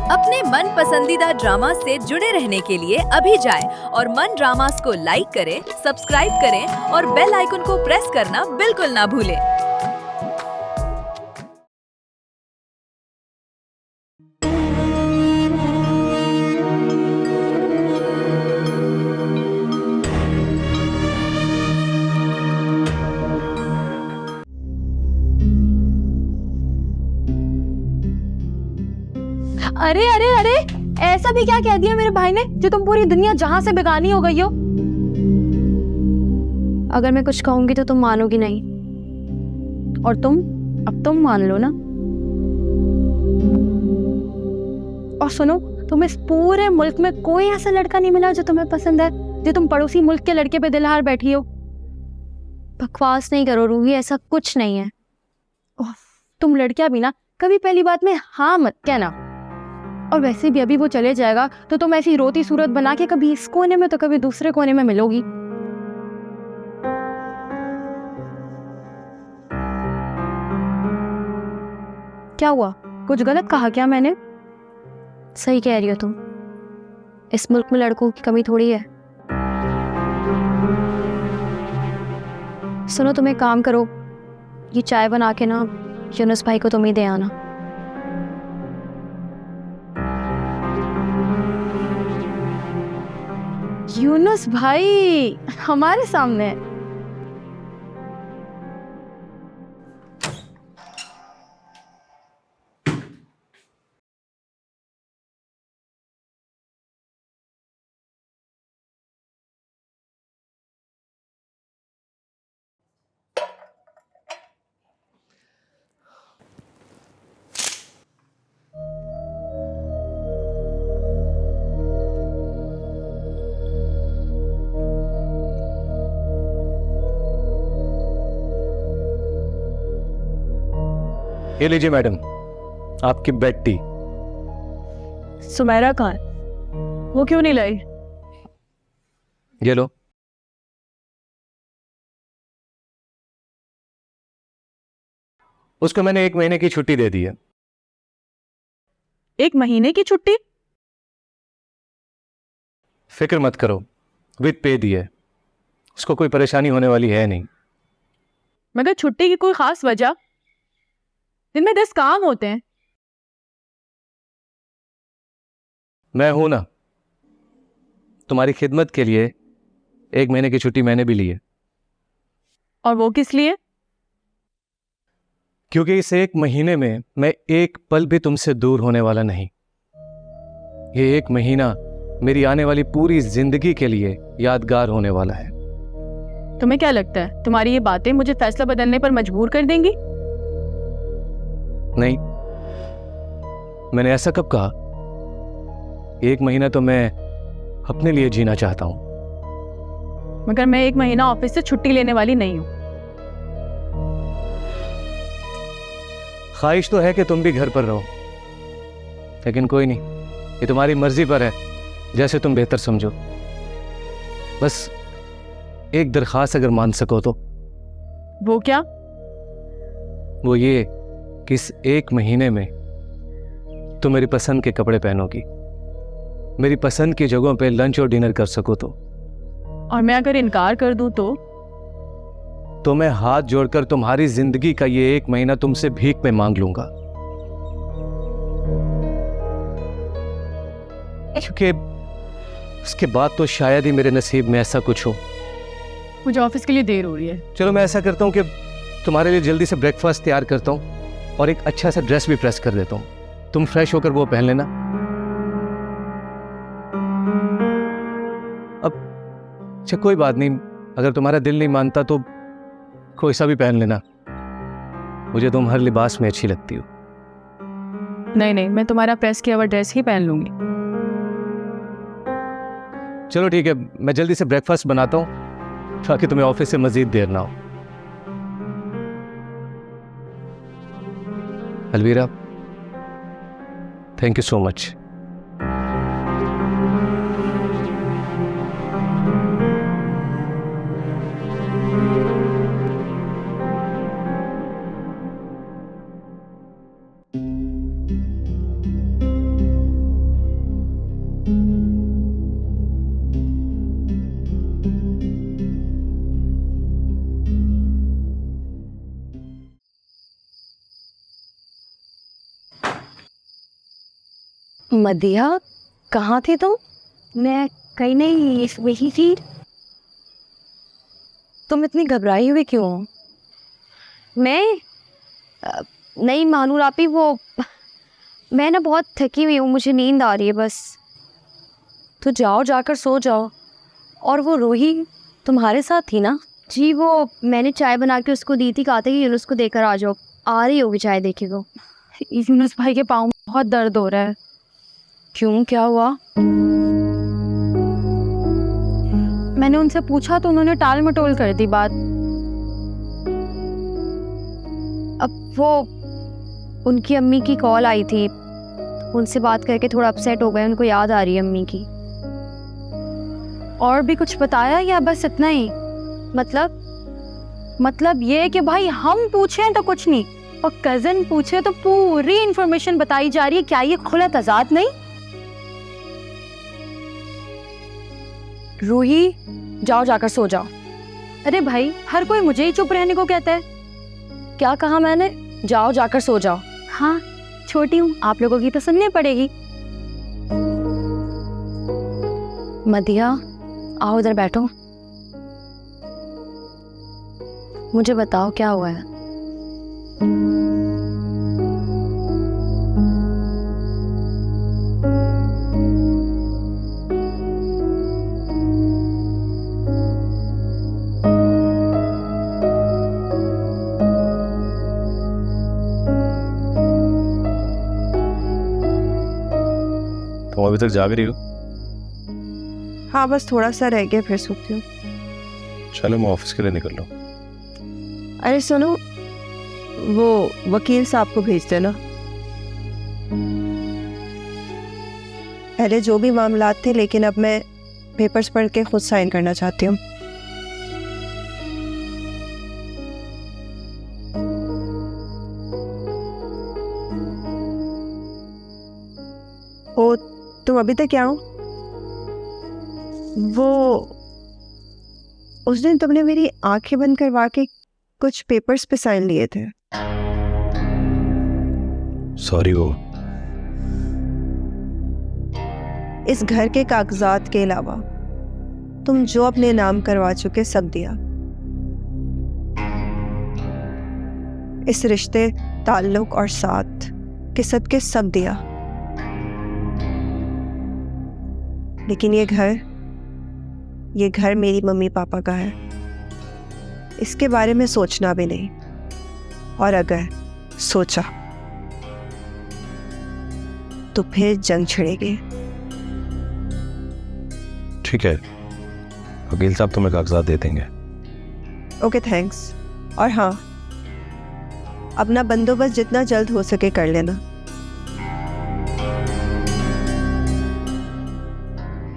अपने मन पसंदीदा ड्रामा से जुड़े रहने के लिए अभी जाएं और मन ड्रामास को लाइक करें, सब्सक्राइब करें और बेल आइकन को प्रेस करना बिल्कुल ना भूलें। अरे अरे अरे, ऐसा भी क्या कह दिया मेरे भाई ने जो तुम पूरी दुनिया जहां से बेगानी हो गई हो? अगर मैं कुछ कहूंगी तो तुम मानोगी नहीं, और अब तुम मान लो ना। और सुनो, तुम्हें इस पूरे मुल्क में कोई ऐसा लड़का नहीं मिला जो तुम्हें पसंद है, जो तुम पड़ोसी मुल्क के लड़के पे दिलहार बैठी हो? बकवास नहीं करो रूही, ऐसा कुछ नहीं है। तुम लड़कियां भी ना कभी पहली बात में हाँ मत कहना। और वैसे भी अभी वो चले जाएगा तो तुम ऐसी रोती सूरत बना के कभी इस कोने में तो कभी दूसरे कोने में मिलोगी। क्या हुआ, कुछ गलत कहा क्या मैंने? सही कह रही हो तुम, इस मुल्क में लड़कों की कमी थोड़ी है। सुनो, तुम एक काम करो, ये चाय बना के ना यूनुस भाई को तुम ही दे आना। यूनुस भाई हमारे सामने। ये लीजिए मैडम, आपकी बेड टी। सुमेरा कहाँ है? वो क्यों नहीं लाई? ये लो। उसको मैंने 1 महीने की छुट्टी दे दी है। 1 महीने की छुट्टी? फिक्र मत करो, विद पे दी है, उसको कोई परेशानी होने वाली है नहीं। मगर छुट्टी की कोई खास वजह? दिन में 10 काम होते हैं। मैं हूं ना, तुम्हारी खिदमत के लिए 1 महीने की छुट्टी मैंने भी ली है। और वो किस लिए? क्योंकि इस 1 महीने में मैं एक पल भी तुमसे दूर होने वाला नहीं। ये 1 महीना मेरी आने वाली पूरी जिंदगी के लिए यादगार होने वाला है। तुम्हें क्या लगता है तुम्हारी ये बातें मुझे फैसला बदलने पर मजबूर कर देंगी? नहीं, मैंने ऐसा कब कहा? 1 महीना तो मैं अपने लिए जीना चाहता हूं। मगर मैं 1 महीना ऑफिस से छुट्टी लेने वाली नहीं हूं। ख्वाहिश तो है कि तुम भी घर पर रहो, लेकिन कोई नहीं, ये तुम्हारी मर्जी पर है, जैसे तुम बेहतर समझो। बस एक दरख्वास्त अगर मान सको तो। वो क्या? वो ये कि इस 1 महीने में तुम मेरी पसंद के कपड़े पहनोगी, मेरी पसंद की जगहों पे लंच और डिनर कर सको तो। और मैं अगर इनकार कर दूं तो मैं हाथ जोड़कर तुम्हारी जिंदगी का ये 1 महीना तुमसे भीख में मांग लूंगा। क्योंकि उसके बाद तो शायद ही मेरे नसीब में ऐसा कुछ हो। मुझे ऑफिस के लिए देर हो रही है। चलो मैं ऐसा करता हूँ कि तुम्हारे लिए जल्दी से ब्रेकफास्ट तैयार करता हूँ और एक अच्छा सा ड्रेस भी प्रेस कर देता हूँ। तुम फ्रेश होकर वो पहन लेना। अब अच्छा कोई बात नहीं, अगर तुम्हारा दिल नहीं मानता तो कोई सा भी पहन लेना, मुझे तुम हर लिबास में अच्छी लगती हो। नहीं, मैं तुम्हारा प्रेस किया हुआ ड्रेस ही पहन लूंगी। चलो ठीक है, मैं जल्दी से ब्रेकफास्ट बनाता हूँ ताकि तुम्हें ऑफिस से मजीद देर ना हो। Alvira, thank you so much. Madiya, कहाँ थी तुम? मैं कहीं नहीं, वही थी। तुम इतनी घबराई हुई क्यों हो? मैं नहीं मानूर आपी, वो मैं ना बहुत थकी हुई हूँ, मुझे नींद आ रही है बस। तो जाओ, जाकर सो जाओ। और वो रूही तुम्हारे साथ थी ना? जी, वो मैंने चाय बना के उसको दी थी, कहा था कि यूनुस को देकर आ जाओ। आ रही होगी चाय देखे को। यूनुस भाई के पाँव में बहुत दर्द हो रहा है। क्यों, क्या हुआ? मैंने उनसे पूछा तो उन्होंने टाल मटोल कर दी बात। अब वो उनकी अम्मी की कॉल आई थी, उनसे बात करके थोड़ा अपसेट हो गए, उनको याद आ रही है अम्मी की। और भी कुछ बताया या बस इतना ही? मतलब ये कि भाई हम पूछे तो कुछ नहीं, और कजन पूछे तो पूरी इंफॉर्मेशन बताई जा रही है। क्या ये खुला तजाद नहीं? रूही, जाओ, जाकर सो जाओ। अरे भाई, हर कोई मुझे ही चुप रहने को कहता है। क्या कहा मैंने? जाओ, जाकर सो जाओ। हाँ, छोटी हूँ, आप लोगों की तो सुननी पड़ेगी। मदिया, आओ इधर बैठो। मुझे बताओ क्या हुआ है। तुम अभी तक जाग रही हो? हाँ, बस थोड़ा सा रह गया, फिर सोती हूँ। चलो मैं ऑफिस के लिए निकल रहा हूँ। अरे सुनो, वो वकील साहब को भेज देना। पहले जो भी मामलात थे, लेकिन अब मैं पेपर्स पढ़ के खुद साइन करना चाहती हूँ। ओ, तुम अभी तक क्या हो? वो उस दिन तुमने मेरी आंखें बंद करवा के कुछ पेपर्स पे साइन लिए थे। सॉरी। वो इस घर के कागजात के अलावा तुम जो अपने नाम करवा चुके सब दिया। इस रिश्ते, ताल्लुक और साथ के सबके सब दिया। लेकिन ये घर मेरी मम्मी पापा का है, इसके बारे में सोचना भी नहीं। और अगर सोचा तो फिर जंग छिड़ेगी। ठीक है, वकील साहब तुम्हें कागजात दे देंगे। Okay, thanks. और हाँ, अपना बंदोबस्त जितना जल्द हो सके कर लेना।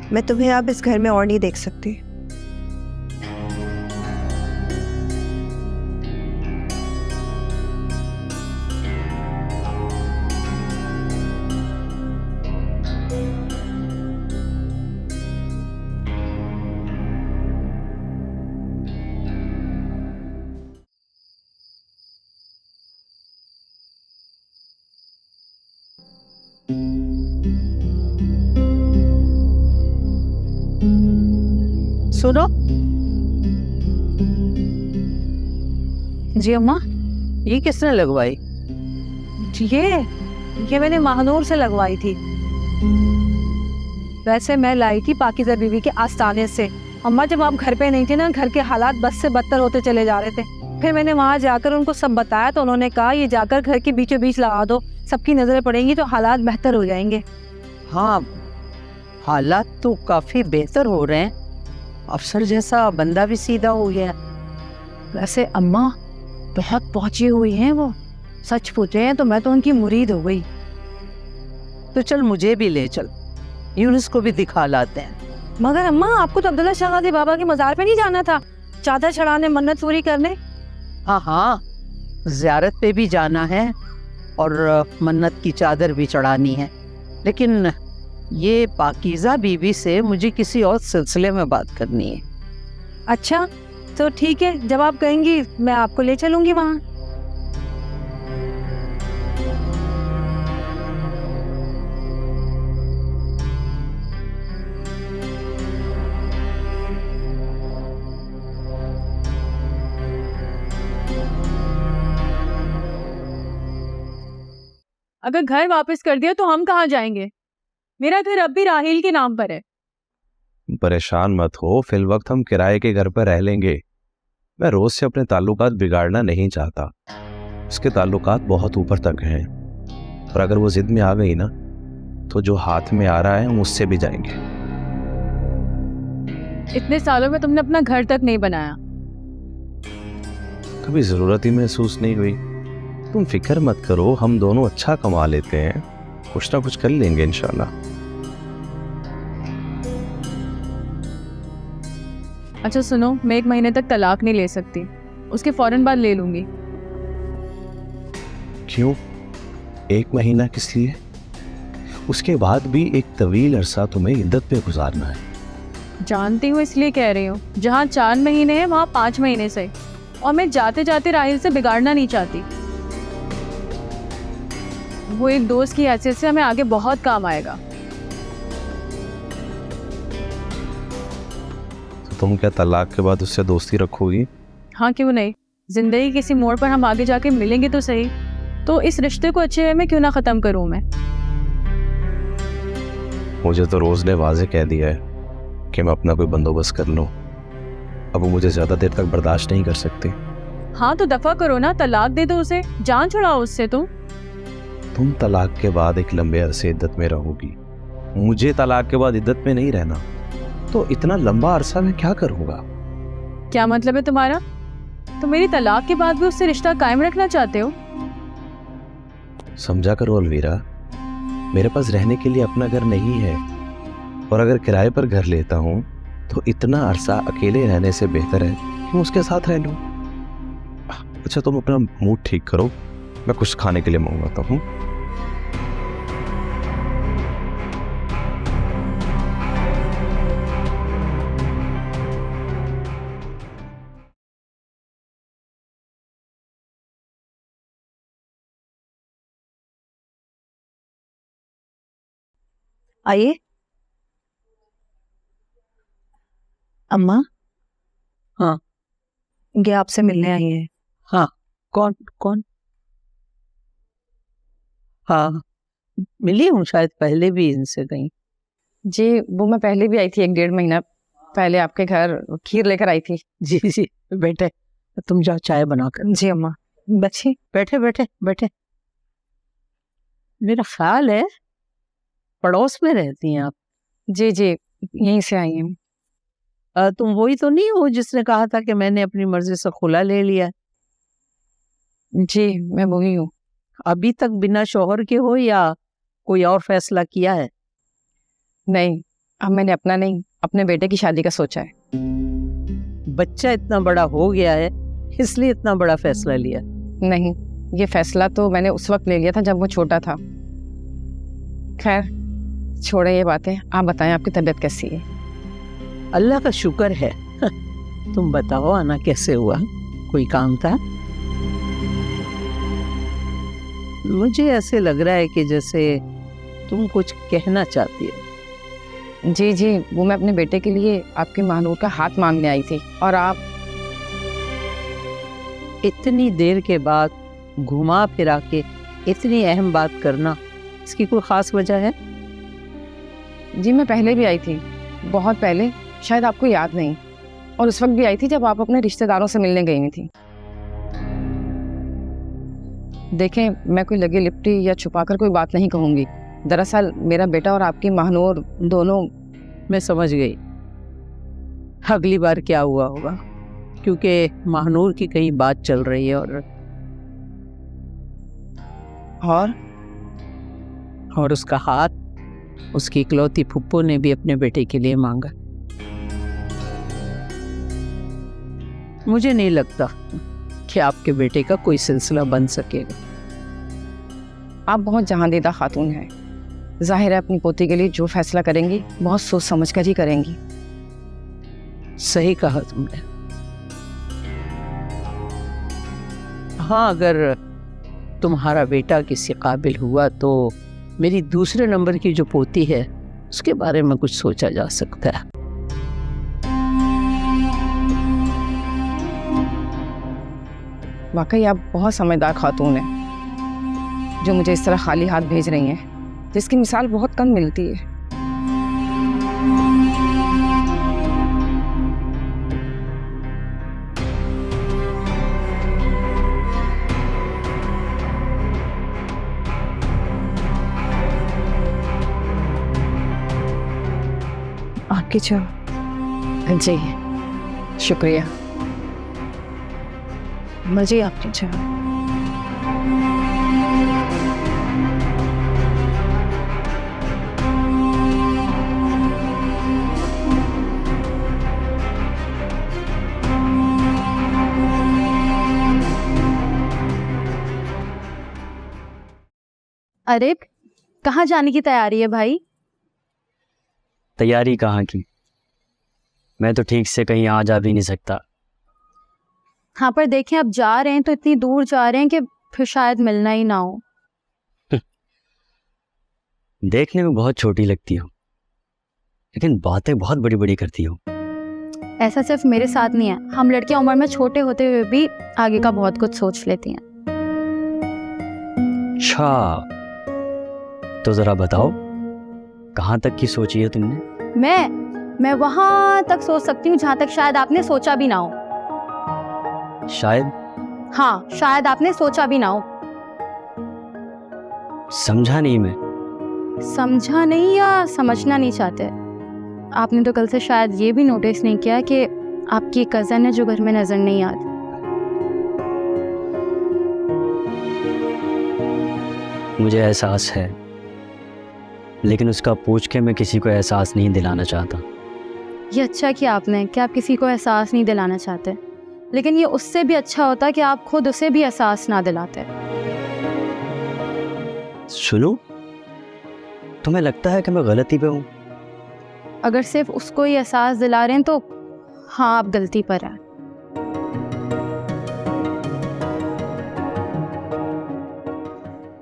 मैं तुम्हें अब इस घर में और नहीं देख सकती। सुनो, जी अम्मा। ये किसने लगवाई? ये मैंने महानूर से लगवाई थी। वैसे मैं लाई थी पाकीज़ा बीवी के आस्ताने से। अम्मा, जब आप घर पे नहीं थे ना, घर के हालात बस से बदतर होते चले जा रहे थे। फिर मैंने वहाँ जाकर उनको सब बताया तो उन्होंने कहा ये जाकर घर के बीचों बीच लगा दो, सबकी नजरें पड़ेंगी तो हालात बेहतर हो जाएंगे। हाँ, हालात तो काफी बेहतर हो रहे हैं। अफसर जैसा बंदा भी सीधा हो गया। वैसे अम्मा बहुत पहुंची हुई हैं वो, सच पूछे हैं तो मैं तो उनकी मुरीद हो गई। तो चल मुझे भी ले चल, यूनुस को भी दिखा लाते हैं। मगर अम्मा, आपको तो अब्दुल्ला शाह गाजी बाबा के मज़ार पे नहीं जाना था, चादर चढ़ाने, मन्नत पूरी करने? हाँ हाँ, ज़ियारत पे भी जाना है और मन्नत की चादर भी चढ़ानी है। लेकिन ये पाकीज़ा बीवी से मुझे किसी और सिलसिले में बात करनी है। अच्छा तो ठीक है, जब आप कहेंगी मैं आपको ले चलूंगी वहाँ। अगर घर वापस कर दिया तो हम कहाँ जाएंगे? मेरा घर अब भी राहील के नाम पर है। परेशान मत हो, फिल वक्त हम किराए के घर पर रह लेंगे। मैं रोज से अपने ताल्लुकात बिगाड़ना नहीं चाहता। उसके ताल्लुकात बहुत ऊपर तक हैं, और अगर वो जिद में आ गई ना तो जो हाथ में आ रहा है हम उससे भी जाएंगे। इतने सालों में तुमने अपना घर तक नहीं बनाया। कभी जरूरत ही महसूस नहीं हुई। तुम फिक्र मत करो, हम दोनों अच्छा कमा लेते हैं, कुछ ना कुछ कर लेंगे इंशाल्लाह। अच्छा सुनो, मैं 1 महीने तक तलाक नहीं ले सकती, उसके फौरन बाद ले लूंगी। क्यों 1 महीना किस लिए? उसके बाद भी एक तवील अरसा तुम्हें इद्दत पे गुजारना है। जानती हूँ इसलिए कह रही हूँ। जहाँ 4 महीने हैं वहाँ 5 महीने से, और मैं जाते जाते राहिल से बिगाड़ना नहीं चाहती। वो एक दोस्त की हैसियत से हमें आगे बहुत काम आएगा। तो तुम क्या तलाक के बाद उससे दोस्ती रखोगी? हाँ क्यों नहीं, जिंदगी किसी मोड़ पर हम आगे जाके मिलेंगे तो सही, तो इस रिश्ते को अच्छे वे में क्यों ना ख़त्म करूँ मैं। मुझे तो रोज ने वाजे कह दिया है कि मैं अपना कोई बंदोबस्त कर लूँ। अब वो मुझे ज्यादा देर तक बर्दाश्त नहीं कर सकती। हाँ तो दफा करो ना, तलाक दे दो उसे, जान छुड़ाओ उससे। तुम तलाक के बाद एक लंबे अरसे इद्दत में रहोगी, मुझे तलाक के बाद इद्दत में नहीं रहना, तो इतना लंबा अरसा मैं क्या करूँगा? क्या मतलब है तुम्हारा? तो मेरी तलाक के बाद भी उससे रिश्ता कायम रखना चाहते हो? समझा करो अलवीरा, मेरे पास रहने के लिए अपना घर नहीं है, और अगर किराए पर घर लेता हूँ तो इतना अरसा अकेले रहने से बेहतर है कि उसके साथ रह लूँ। अच्छा तुम अपना मूड ठीक करो, मैं कुछ खाने के लिए मंगवाता हूँ। आइए। अम्मा। हाँ। ये आपसे मिलने आई है। हाँ, कौन कौन? हाँ, मिली हूँ, शायद पहले भी इनसे कहीं। जी वो मैं पहले भी आई थी, 1-1.5 महीना पहले आपके घर खीर लेकर आई थी। जी जी, बैठे, तुम जाओ चाय बनाकर। जी अम्मा। बच्ची बैठे बैठे बैठे। मेरा ख्याल है पड़ोस में रहती हैं आप? जी जी यहीं से आई हैं। तुम वही तो नहीं हो जिसने कहा था कि मैंने अपनी मर्जी से खुला ले लिया? जी मैं वही हूँ। अभी तक बिना शौहर के हो या कोई और फैसला किया है? नहीं, अब मैंने अपना नहीं, अपने बेटे की शादी का सोचा है। बच्चा इतना बड़ा हो गया है इसलिए इतना बड़ा फैसला लिया? नहीं, ये फैसला तो मैंने उस वक्त ले लिया था जब वो छोटा था। खैर छोड़े ये बातें, आप बताएं आपकी तबीयत कैसी है? अल्लाह का शुक्र है। तुम बताओ आना कैसे हुआ, कोई काम था? मुझे ऐसे लग रहा है कि जैसे तुम कुछ कहना चाहती हो। जी जी वो मैं अपने बेटे के लिए आपके महानूर का हाथ मांगने आई थी, और आप इतनी देर के बाद घुमा फिरा के इतनी अहम बात करना, इसकी कोई ख़ास वजह है? जी मैं पहले भी आई थी, बहुत पहले, शायद आपको याद नहीं, और उस वक्त भी आई थी जब आप अपने रिश्तेदारों से मिलने गई हुई थी। देखें, मैं कोई लगी लिपटी या छुपाकर कोई बात नहीं कहूँगी। दरअसल मेरा बेटा और आपकी महानूर दोनों। मैं समझ गई अगली बार क्या हुआ होगा, क्योंकि महानूर की कहीं बात चल रही है। और उसका हाथ उसकी इकलौती फुप्पो ने भी अपने बेटे के लिए मांगा। मुझे नहीं लगता कि आपके बेटे का कोई सिलसिला बन सकेगा। आप बहुत जहांदीदा खातून हैं, जाहिर है अपनी पोती के लिए जो फैसला करेंगी बहुत सोच समझ कर ही करेंगी। सही कहा तुमने। हाँ, अगर तुम्हारा बेटा किसी काबिल हुआ तो मेरी दूसरे नंबर की जो पोती है उसके बारे में कुछ सोचा जा सकता है। वाकई आप बहुत समझदार खातून हैं। जो मुझे इस तरह खाली हाथ भेज रही हैं, जिसकी मिसाल बहुत कम मिलती है। आपकी चाय। जी शुक्रिया। मजे आपकी चाय। अरे कहाँ जाने की तैयारी है भाई? तैयारी कहाँ की, मैं तो ठीक से कहीं आ जा भी नहीं सकता। हाँ पर देखें, अब जा रहे हैं तो इतनी दूर जा रहे हैं कि फिर शायद मिलना ही ना हो। देखने में बहुत छोटी लगती हो, लेकिन बातें बहुत बड़ी बड़ी करती हो। ऐसा सिर्फ मेरे साथ नहीं है, हम लड़कियां उम्र में छोटे होते हुए भी आगे का बहुत कुछ सोच लेती हैं। अच्छा, तो जरा बताओ कहाँ तक की सोची है तुमने? मैं वहां तक सोच सकती हूँ जहां तक शायद आपने सोचा भी ना हो। शायद? हाँ, शायद आपने सोचा भी ना हो। समझा नहीं मैं। समझा नहीं या समझना नहीं चाहते? आपने तो कल से शायद ये भी नोटिस नहीं किया कि आपकी कज़न है जो घर में नजर नहीं आती। मुझे एहसास है, लेकिन उसका पूछ के मैं किसी को एहसास नहीं दिलाना चाहता। ये अच्छा किया आपने कि आप किसी को एहसास नहीं दिलाना चाहते, लेकिन ये उससे भी अच्छा होता कि आप खुद उसे भी एहसास ना दिलाते। सुनो, तुम्हें लगता है कि मैं गलती पे हूँ? अगर सिर्फ उसको ही एहसास दिला रहे हैं तो हाँ, आप गलती पर हैं।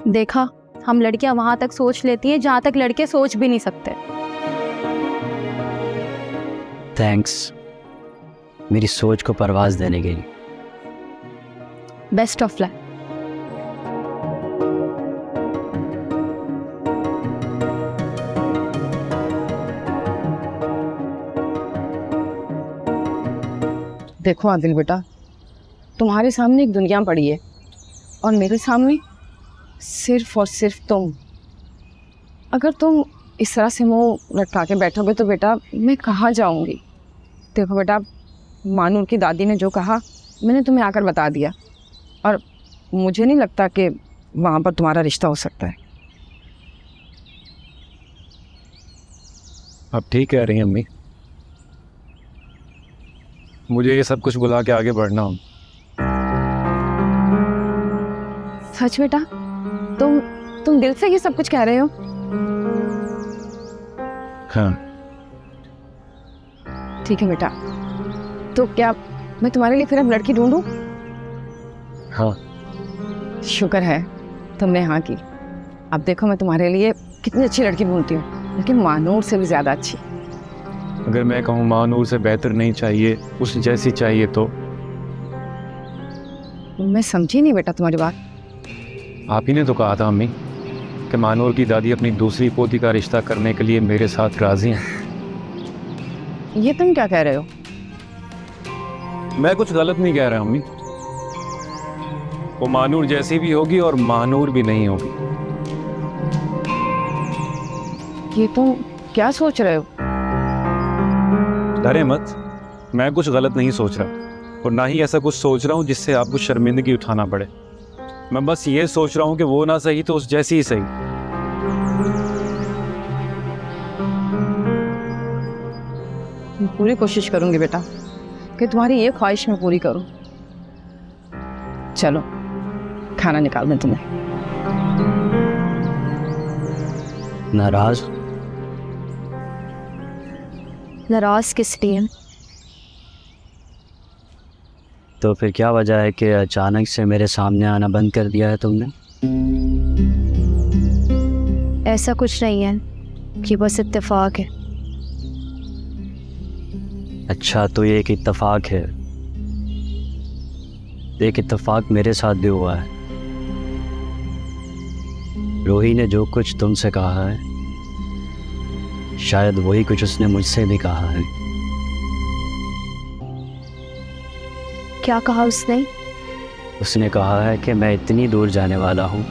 देखा, हम लड़कियां वहां तक सोच लेती हैं जहां तक लड़के सोच भी नहीं सकते। थैंक्स मेरी सोच को परवाज देने के लिए। Best of luck. देखो आदिल बेटा, तुम्हारे सामने एक दुनिया पड़ी है और मेरे सामने सिर्फ और सिर्फ तुम। अगर तुम इस तरह से मुंह लटका के बैठोगे तो बेटा मैं कहाँ जाऊँगी? देखो बेटा, मानूर की दादी ने जो कहा मैंने तुम्हें आकर बता दिया, और मुझे नहीं लगता कि वहाँ पर तुम्हारा रिश्ता हो सकता है। आप ठीक कह रही हैं अम्मी, मुझे ये सब कुछ बुला के आगे बढ़ना हो। सच बेटा? तुम दिल से ये सब कुछ कह रहे हो? हाँ। ठीक है बेटा, तो क्या मैं तुम्हारे लिए फिर अब लड़की ढूंढूं? हाँ। शुक्र है तुमने हाँ की। अब देखो मैं तुम्हारे लिए कितनी अच्छी लड़की ढूंढती हूँ, लेकिन मानूर से भी ज़्यादा अच्छी। अगर मैं कहूँ मानूर से बेहतर नहीं चाहिए, उस जैसी चाहिए तो? मैं समझी नहीं बेटा तुम्हारी बात। आप ही ने तो कहा था अम्मी कि मानूर की दादी अपनी दूसरी पोती का रिश्ता करने के लिए मेरे साथ राजी हैं। ये तुम क्या कह रहे हो? मैं कुछ गलत नहीं कह रहा अम्मी। वो मानूर जैसी भी होगी और मानूर भी नहीं होगी। ये तुम क्या सोच रहे हो? डरे मत, मैं कुछ गलत नहीं सोच रहा और ना ही ऐसा कुछ सोच रहा हूँ जिससे आपको शर्मिंदगी उठाना पड़े। मैं बस ये सोच रहा हूँ कि वो ना सही तो उस जैसी ही सही। पूरी कोशिश करूंगी बेटा कि तुम्हारी ये ख्वाहिश मैं पूरी करूं। चलो खाना निकाल दें तुम्हें। नाराज? नाराज किस लिए? तो फिर क्या वजह है कि अचानक से मेरे सामने आना बंद कर दिया है तुमने? ऐसा कुछ नहीं है, कि बस इत्तेफाक है। अच्छा, तो ये एक इत्तेफाक है। एक इत्तेफाक मेरे साथ भी हुआ है। रोही ने जो कुछ तुमसे कहा है, शायद वही कुछ उसने मुझसे भी कहा है। क्या कहा उसने? उसने कहा है कि मैं इतनी दूर जाने वाला हूँ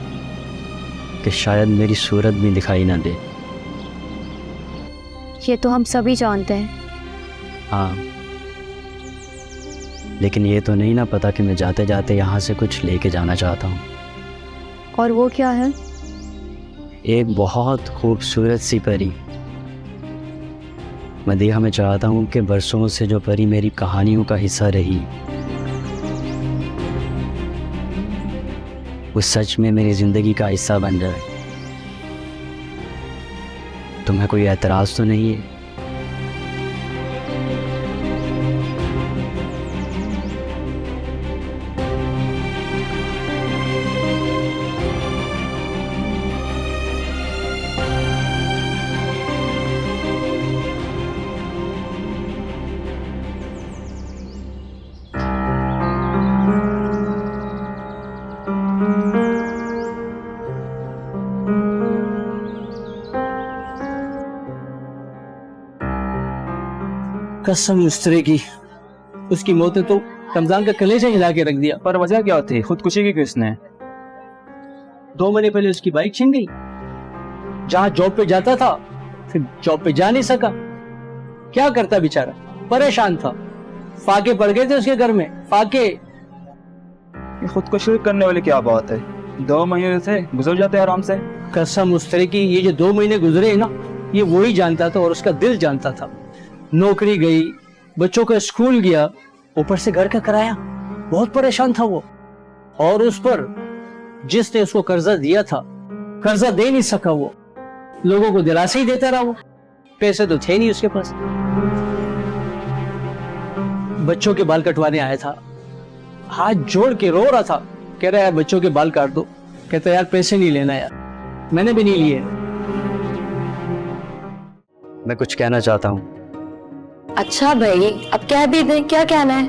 कि शायद मेरी सूरत भी दिखाई ना दे। ये तो हम सभी जानते हैं। हाँ, लेकिन ये तो नहीं ना पता कि मैं जाते जाते यहाँ से कुछ लेके जाना चाहता हूँ। और वो क्या है? एक बहुत खूबसूरत सी परी। मदीहा, मैं चाहता हूँ कि बरसों से जो परी मेरी कहानियों का हिस्सा रही, वो सच में मेरी ज़िंदगी का हिस्सा बन जाए। तुम्हें कोई एतराज़ तो नहीं है? कसम उस तरह की, उसकी मौत ने तो रमजान का कलेजा हिला के रख दिया। पर वजह क्या थी? खुदकुशी की क्यों इसने? 2 महीने पहले उसकी बाइक छिन गई। जहां जॉब पे जाता था फिर जॉब पे जा नहीं सका। क्या करता बेचारा, परेशान था। फाके पड़ गए थे उसके घर में, फाके। ये खुदकुशी करने वाली क्या बात है? 2 महीने थे, गुजर जाते आराम से। कसम उस तरह की, ये जो 2 महीने गुजरे ना, ये वही जानता था और उसका दिल जानता था। नौकरी गई, बच्चों का स्कूल गया, ऊपर से घर का किराया। बहुत परेशान था वो। और उस पर जिसने उसको कर्जा दिया था, कर्जा दे नहीं सका वो। लोगों को दिलासा ही देता रहा वो। पैसे तो थे नहीं उसके पास। बच्चों के बाल कटवाने आया था, हाथ जोड़ के रो रहा था, कह रहा है यार बच्चों के बाल काट दो। कहता यार पैसे नहीं लेना यार, मैंने भी नहीं लिए। मैं कुछ कहना चाहता हूँ। अच्छा भाई, अब कह भी दे, क्या कहना है?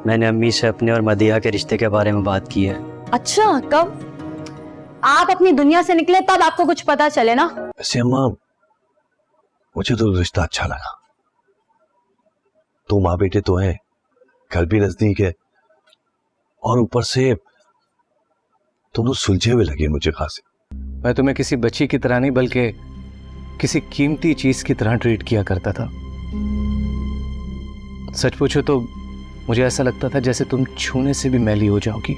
मैंने अम्मी से अपने और मदीहा के रिश्ते के बारे में बात की है। अच्छा, कब? आप अपनी दुनिया से निकले तब आपको कुछ पता चले ना। वैसे अम्मा, मुझे तो रिश्ता अच्छा लगा। तो माँ बेटे तो हैं, घर भी नजदीक है, और ऊपर से दोनों सुलझे हुए लगे मुझे खासे। मैं तुम्हें किसी बच्ची की तरह नहीं बल्कि किसी कीमती चीज की तरह ट्रीट किया करता था। सच पूछो तो मुझे ऐसा लगता था जैसे तुम छूने से भी मैली हो जाओगी।